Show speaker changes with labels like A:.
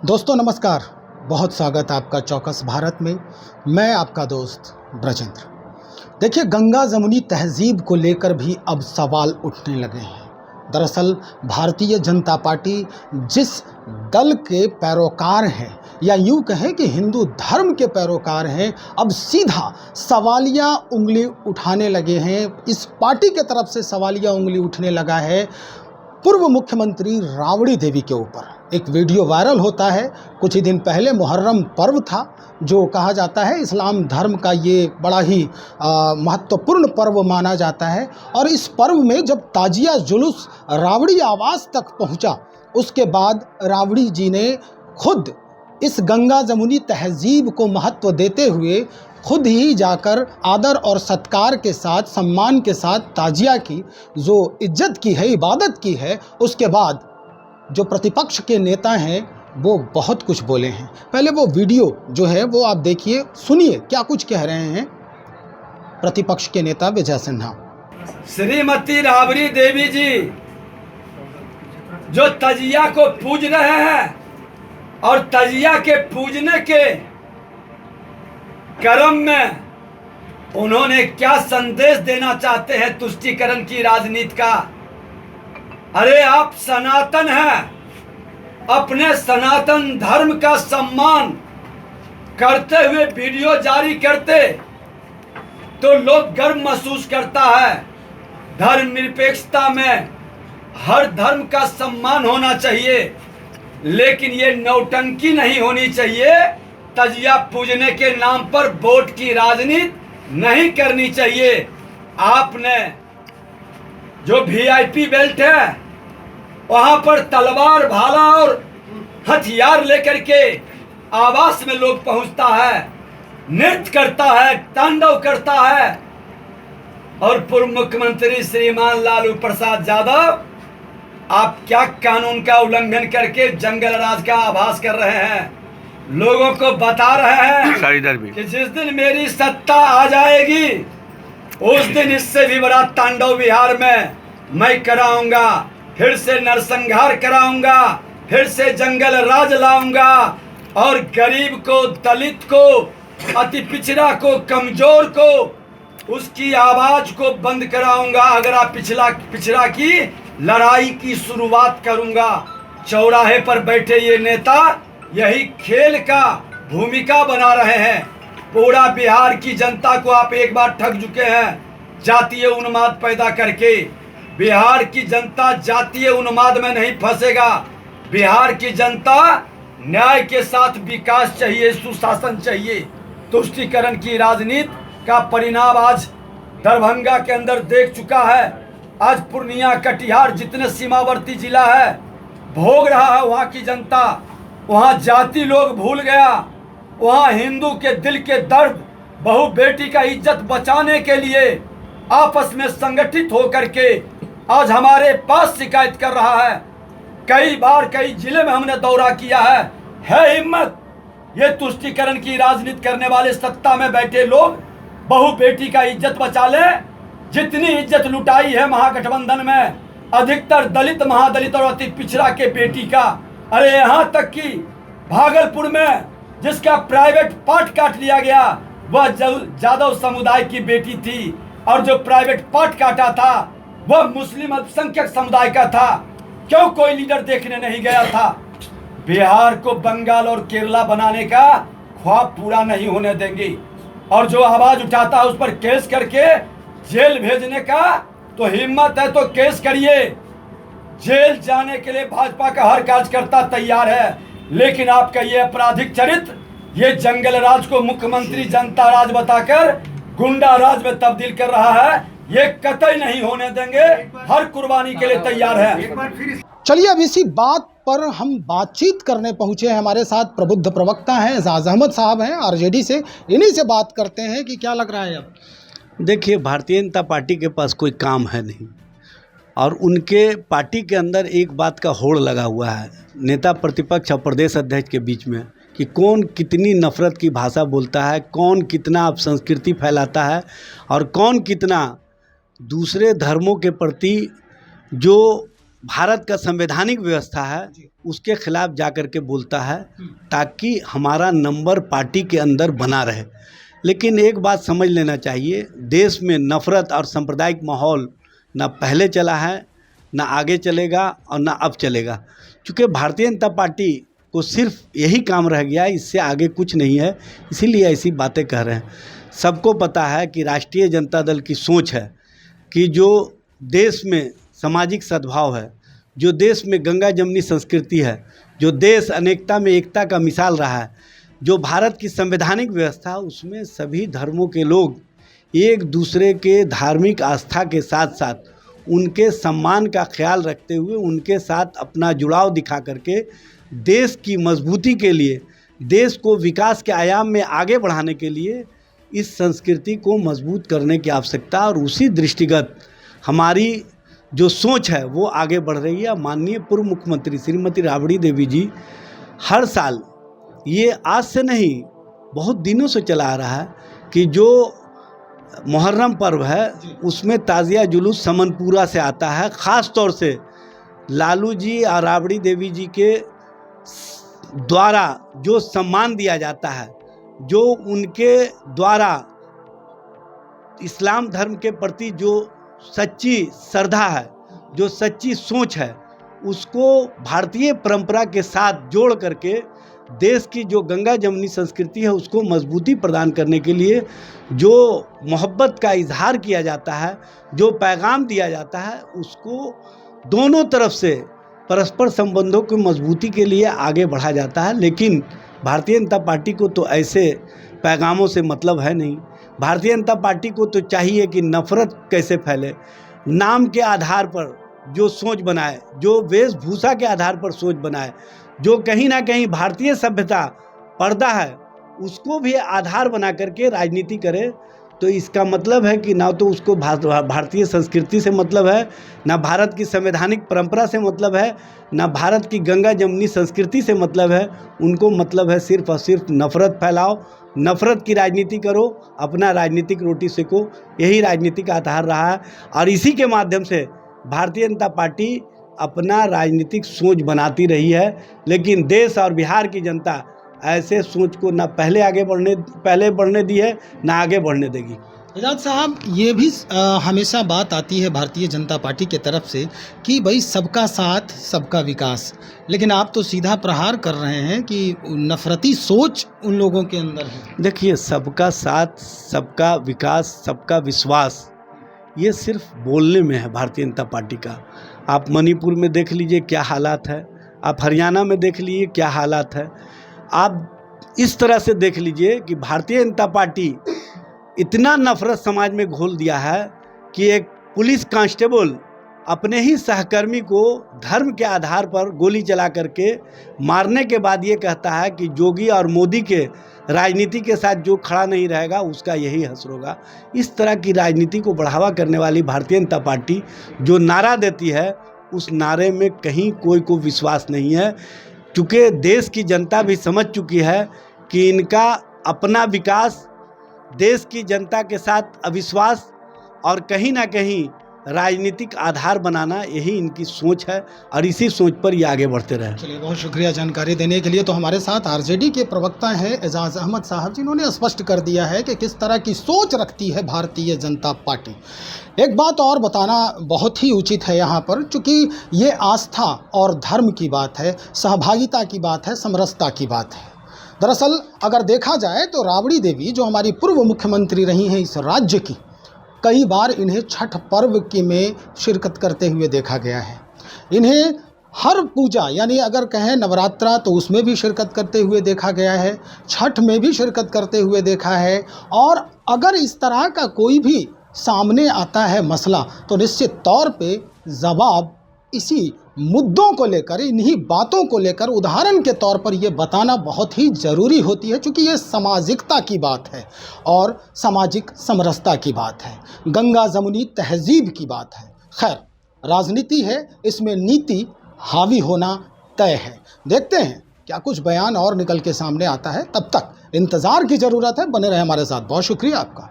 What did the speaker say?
A: दोस्तों नमस्कार, बहुत स्वागत है आपका चौकस भारत में। मैं आपका दोस्त ब्रजेंद्र। देखिए, गंगा जमुनी तहजीब को लेकर भी अब सवाल उठने लगे हैं। दरअसल भारतीय जनता पार्टी जिस दल के पैरोकार हैं, या यूँ कहें कि हिंदू धर्म के पैरोकार हैं, अब सीधा सवालिया उंगली उठाने लगे हैं। इस पार्टी के तरफ से सवालिया उंगली उठने लगा है पूर्व मुख्यमंत्री राबड़ी देवी के ऊपर। एक वीडियो वायरल होता है, कुछ ही दिन पहले मुहर्रम पर्व था, जो कहा जाता है इस्लाम धर्म का ये बड़ा ही महत्वपूर्ण पर्व माना जाता है। और इस पर्व में जब ताजिया जुलूस राबड़ी आवास तक पहुंचा, उसके बाद राबड़ी जी ने खुद इस गंगा जमुनी तहजीब को महत्व देते हुए खुद ही जाकर आदर और सत्कार के साथ, सम्मान के साथ ताजिया की, जो इज्जत की है, इबादत की है। उसके बाद जो प्रतिपक्ष के नेता हैं वो बहुत कुछ बोले हैं। पहले वो वीडियो जो है वो आप देखिए, सुनिए क्या कुछ कह रहे हैं प्रतिपक्ष के नेता विजय सिन्हा।
B: श्रीमती राबड़ी देवी जी जो तजिया को पूज रहे हैं और तजिया के पूजने के क्रम में उन्होंने क्या संदेश देना चाहते हैं तुष्टीकरण की राजनीति का। अरे आप सनातन हैं, अपने सनातन धर्म का सम्मान करते हुए वीडियो जारी करते तो लोग गर्व महसूस करता है। धर्मनिरपेक्षता में हर धर्म का सम्मान होना चाहिए, लेकिन ये नौटंकी नहीं होनी चाहिए। तजिया पूजने के नाम पर वोट की राजनीति नहीं करनी चाहिए। आपने जो वीआईपी बेल्ट है वहां पर तलवार, भाला और हथियार लेकर के आवास में लोग पहुंचता है, नृत्य करता है, तांडव करता है, और पूर्व मुख्यमंत्री श्रीमान लालू प्रसाद यादव आप क्या कानून का उल्लंघन करके जंगल राज का आभास कर रहे हैं। लोगों को बता रहे हैं कि जिस दिन मेरी सत्ता आ जाएगी उस दिन इससे भी बड़ा तांडव बिहार में मैं कराऊंगा। फिर से नरसंहार कराऊंगा, फिर से जंगल राज लाऊंगा और गरीब को, दलित को, अति पिछड़ा को, कमजोर को, उसकी आवाज को बंद कराऊंगा। अगर आप पिछड़ा की लड़ाई की शुरुआत करूंगा। चौराहे पर बैठे ये नेता यही खेल का भूमिका बना रहे हैं। पूरा बिहार की जनता को आप एक बार ठग चुके हैं जातीय उन्माद पैदा करके। बिहार की जनता जातीय उन्माद में नहीं फंसेगा। बिहार की जनता न्याय के साथ विकास चाहिए, सुशासन चाहिए। तुष्टीकरण की राजनीति का परिणाम आज दरभंगा के अंदर देख चुका है। आज पूर्णिया, कटिहार जितने सीमावर्ती जिला है भोग रहा है वहाँ की जनता। वहाँ जाति लोग भूल गया, वहाँ हिंदू के दिल के दर्द, बहू बेटी का इज्जत बचाने के लिए आपस में संगठित होकर के आज हमारे पास शिकायत कर रहा है। कई बार कई जिले में हमने दौरा किया है हिम्मत। ये तुष्टीकरण की राजनीति करने वाले सत्ता में बैठे लोग बहू बेटी का इज्जत बचा ले। जितनी इज्जत लुटाई है महागठबंधन में, अधिकतर दलित, महादलित और अति पिछड़ा के बेटी का। अरे यहाँ तक कि भागलपुर में जिसका प्राइवेट पार्ट काट लिया गया वह जादव समुदाय की बेटी थी, और जो प्राइवेट पार्ट काटा था वह मुस्लिम अल्पसंख्यक समुदाय का था। क्यों कोई लीडर देखने नहीं गया था? बिहार को बंगाल और केरला बनाने का ख्वाब पूरा नहीं होने देंगे। और जो आवाज उठाता है उस पर केस करके जेल भेजने का तो हिम्मत है तो केस करिए। जेल जाने के लिए भाजपा का हर कार्यकर्ता तैयार है, लेकिन आपका ये आपराधिक चरित्र, ये जंगल राज को मुख्यमंत्री जनता राज बताकर गुंडा राज में तब्दील कर रहा है। ये कतई नहीं होने देंगे, हर कुर्बानी के लिए तैयार है।
A: चलिए, अब इसी बात पर हम बातचीत करने पहुंचे हैं। हमारे साथ प्रबुद्ध प्रवक्ता हैं, एजाज अहमद साहब हैं आरजेडी से। इन्हीं से बात करते हैं कि क्या लग रहा है। अब
C: देखिए, भारतीय जनता पार्टी के पास कोई काम है नहीं, और उनके पार्टी के अंदर एक बात का होड़ लगा हुआ है नेता प्रतिपक्ष और प्रदेश अध्यक्ष के बीच में, कि कौन कितनी नफ़रत की भाषा बोलता है, कौन कितना अपसंस्कृति फैलाता है, और कौन कितना दूसरे धर्मों के प्रति जो भारत का संवैधानिक व्यवस्था है उसके खिलाफ जाकर के बोलता है ताकि हमारा नंबर पार्टी के अंदर बना रहे। लेकिन एक बात समझ लेना चाहिए, देश में नफ़रत और सांप्रदायिक माहौल ना पहले चला है, ना आगे चलेगा और ना अब चलेगा। क्योंकि भारतीय जनता पार्टी को सिर्फ यही काम रह गया, इससे आगे कुछ नहीं है, इसीलिए ऐसी बातें कह रहे हैं। सबको पता है कि राष्ट्रीय जनता दल की सोच है कि जो देश में सामाजिक सद्भाव है, जो देश में गंगा जमुनी संस्कृति है, जो देश अनेकता में एकता का मिसाल रहा है, जो भारत की संवैधानिक व्यवस्था, उसमें सभी धर्मों के लोग एक दूसरे के धार्मिक आस्था के साथ साथ उनके सम्मान का ख्याल रखते हुए उनके साथ अपना जुड़ाव दिखा करके देश की मजबूती के लिए, देश को विकास के आयाम में आगे बढ़ाने के लिए इस संस्कृति को मजबूत करने की आवश्यकता, और उसी दृष्टिगत हमारी जो सोच है वो आगे बढ़ रही है। माननीय पूर्व मुख्यमंत्री श्रीमती राबड़ी देवी जी हर साल, ये आज से नहीं बहुत दिनों से चला आ रहा है कि जो मुहर्रम पर्व है उसमें ताज़िया जुलूस समनपुरा से आता है। ख़ास तौर से लालू जी और राबड़ी देवी जी के द्वारा जो सम्मान दिया जाता है, जो उनके द्वारा इस्लाम धर्म के प्रति जो सच्ची श्रद्धा है, जो सच्ची सोच है, उसको भारतीय परंपरा के साथ जोड़ करके देश की जो गंगा जमुनी संस्कृति है उसको मजबूती प्रदान करने के लिए जो मोहब्बत का इजहार किया जाता है, जो पैगाम दिया जाता है, उसको दोनों तरफ से परस्पर संबंधों की मजबूती के लिए आगे बढ़ा जाता है। लेकिन भारतीय जनता पार्टी को तो ऐसे पैगामों से मतलब है नहीं। भारतीय जनता पार्टी को तो चाहिए कि नफ़रत कैसे फैले, नाम के आधार पर जो सोच बनाए, जो वेशभूषा के आधार पर सोच बनाए, जो कहीं ना कहीं भारतीय सभ्यता पर्दा है उसको भी आधार बना करके राजनीति करे, तो इसका मतलब है कि ना तो उसको भारतीय संस्कृति से मतलब है, ना भारत की संवैधानिक परंपरा से मतलब है, ना भारत की गंगा जमुनी संस्कृति से मतलब है। उनको मतलब है सिर्फ और सिर्फ नफ़रत फैलाओ, नफ़रत की राजनीति करो, अपना राजनीतिक रोटी सेको। यही राजनीति का आधार रहा है और इसी के माध्यम से भारतीय जनता पार्टी अपना राजनीतिक सोच बनाती रही है। लेकिन देश और बिहार की जनता ऐसे सोच को ना पहले बढ़ने दी है, ना आगे बढ़ने देगी।
A: एजाज साहब, ये भी हमेशा बात आती है भारतीय जनता पार्टी के तरफ से कि भाई सबका साथ सबका विकास, लेकिन आप तो सीधा प्रहार कर रहे हैं कि नफरती सोच उन लोगों के अंदर है।
C: देखिए, सबका साथ सबका विकास सबका विश्वास ये सिर्फ बोलने में है भारतीय जनता पार्टी का। आप मणिपुर में देख लीजिए क्या हालात है, आप हरियाणा में देख लीजिए क्या हालात है, आप इस तरह से देख लीजिए कि भारतीय जनता पार्टी इतना नफरत समाज में घोल दिया है कि एक पुलिस कांस्टेबल अपने ही सहकर्मी को धर्म के आधार पर गोली चला करके मारने के बाद ये कहता है कि योगी और मोदी के राजनीति के साथ जो खड़ा नहीं रहेगा उसका यही हश्र होगा। इस तरह की राजनीति को बढ़ावा करने वाली भारतीय जनता पार्टी जो नारा देती है उस नारे में कहीं कोई को विश्वास नहीं है, क्योंकि देश की जनता भी समझ चुकी है कि इनका अपना विकास, देश की जनता के साथ अविश्वास और कहीं ना कहीं राजनीतिक आधार बनाना, यही इनकी सोच है और इसी सोच पर ये आगे बढ़ते रहे।
A: चलिए, बहुत शुक्रिया जानकारी देने के लिए। तो हमारे साथ आरजेडी के प्रवक्ता हैं एजाज अहमद साहब, जिन्होंने स्पष्ट कर दिया है कि किस तरह की सोच रखती है भारतीय जनता पार्टी। एक बात और बताना बहुत ही उचित है यहाँ पर, चूँकि ये आस्था और धर्म की बात है, सहभागिता की बात है, समरसता की बात है। दरअसल अगर देखा जाए तो राबड़ी देवी जो हमारी पूर्व मुख्यमंत्री रही हैं इस राज्य की, कई बार इन्हें छठ पर्व के में शिरकत करते हुए देखा गया है। इन्हें हर पूजा, यानी अगर कहें नवरात्रा, तो उसमें भी शिरकत करते हुए देखा गया है, छठ में भी शिरकत करते हुए देखा है। और अगर इस तरह का कोई भी सामने आता है मसला, तो निश्चित तौर पे जवाब इसी मुद्दों को लेकर, इन्हीं बातों को लेकर उदाहरण के तौर पर ये बताना बहुत ही ज़रूरी होती है, क्योंकि ये सामाजिकता की बात है और सामाजिक समरसता की बात है, गंगा जमुनी तहजीब की बात है। खैर, राजनीति है, इसमें नीति हावी होना तय है। देखते हैं क्या कुछ बयान और निकल के सामने आता है। तब तक इंतज़ार की ज़रूरत है। बने रहे हमारे साथ। बहुत शुक्रिया आपका।